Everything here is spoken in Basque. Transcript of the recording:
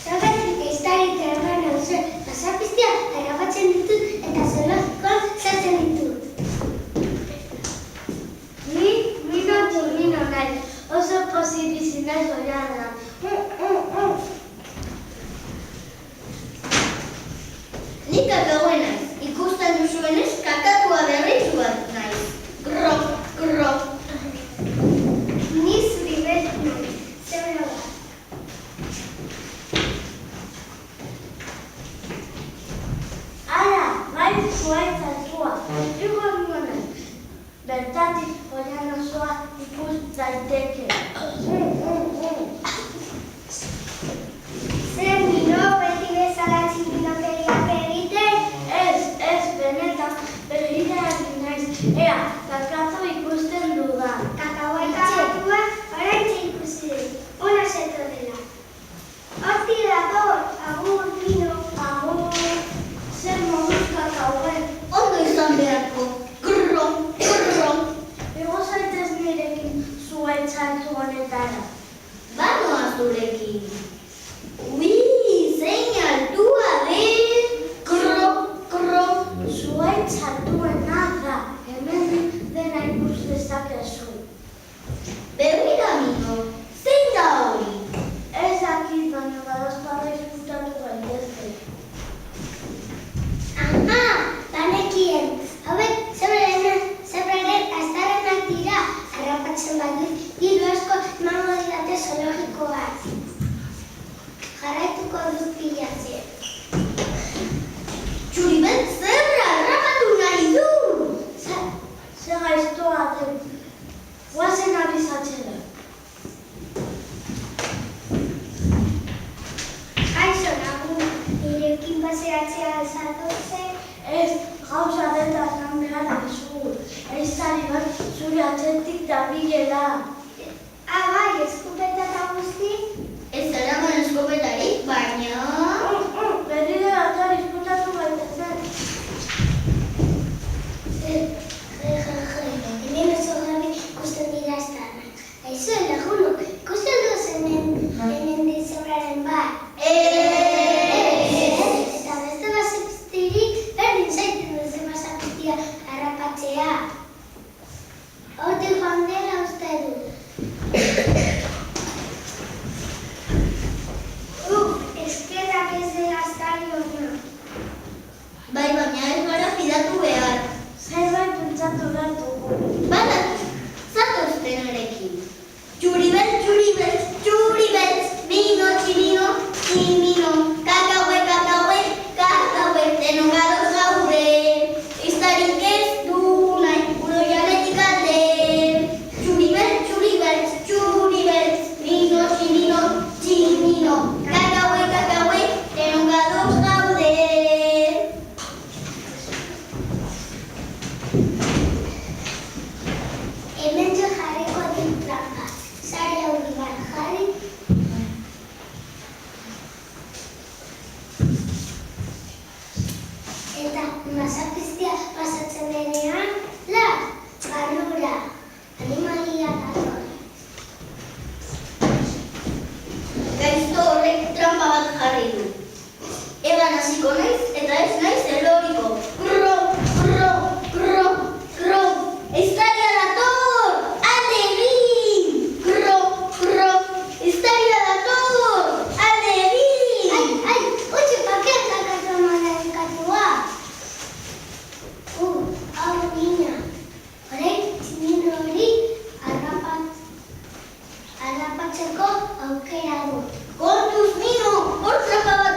Zergatik ehiztari terra nauzue, pasapiztia harrapatzen ditut eta zoologikoan sartzen ditut. Ni mino txurmino nahi, oso pozik bizi naiz Oianan. Ni kakauen naiz, ikusten duzuenez kakatua berritu bat naiz. Grok, grok. Ni zuri beltu naiz, zebra bat. Ara, bai zuaitz altua, igo egingo naiz. Bertatik Oian osoa ikus daiteke. Zer mino beti bezala txinginokeriak egiten? Ez, benetan, begira egin naiz. Ea, kakatu ikusten dudan. Kakaua kakatua, oraintxe ikusi dut. Ona zeto dela. Horti dator, agur, mino. Agur. Zer moduz kakauen? Ondo izan beharko. Grrom, grrom. Ego zaitez nirekin zuaitz altu honetara. Banoa zurekin. Ui, zein altua den. Grrom, grrom. Zuaitz altuena da. Hemen dena ikus dezakezu. Begira mino, zein da hori? Ez dakit, baina badazpada izkutatu gaitezke. Aha, banekien. Hauek, zebraren aztarrenak dira. Harrapatzen badut, diru asko emango didate zoologikoak. Jarraituko dut pilatzen. Txuriben zebra harrapatu nahi du! Zer gaiztoa den. Guazen abizatzera. Kaixo lagun, nirekin paseatzea alzatotze? Ez, gauza beta esan behar dizu. Ehiztari bat zure atzetik dabilela. Bai, eskupeta eta guzti? Ez zeraman eskupetarik, baina... Berriro dator izkutatu gaitezen. Hemen oso gabe ikusten dira aztarnak. Aizu, lagunok, ikusten duz hemen dizebraren bat? Eta beste basapiztirik, berdin zaiten duzen basapiztia harrapatzea. Hortik joan dela uste dut. Eskerrak ez dela aztari hona. Bai, baina ez gara fidatu behar. Zerbait pentsatu behar dugu. Batak, zatozten norekin. Txuribeltz, txuribeltz, txuribeltz, mino, tximino, tximino, kakaue, kakaue, kakaue, denogados gaude. Iztarik ez du nahi, Uroianetik alde. Txuribeltz, txuribeltz, txuribeltz, mino, tximino, tximino, kakaue, kakaue, denogados gaude. Hemen jo jarriko dit trampa. Sare hori bat jarri. Eta basapiztia pasatzen denean, barrura, animalia dator. Gaizto horrek trampa bat jarri du. Eban hasiko naiz eta ez naiz eroriko. Grro, grro, grro, grro. Ehiztaria dator! Alde egin! Grro, grro. Ehiztaria dator! Alde egin! Ai, utzi pakean kakatu emanaren katua. Hau nina. Horrein, tximino hori harrapatzeko aukera dut. Kontuz, mino! Hor trampa bat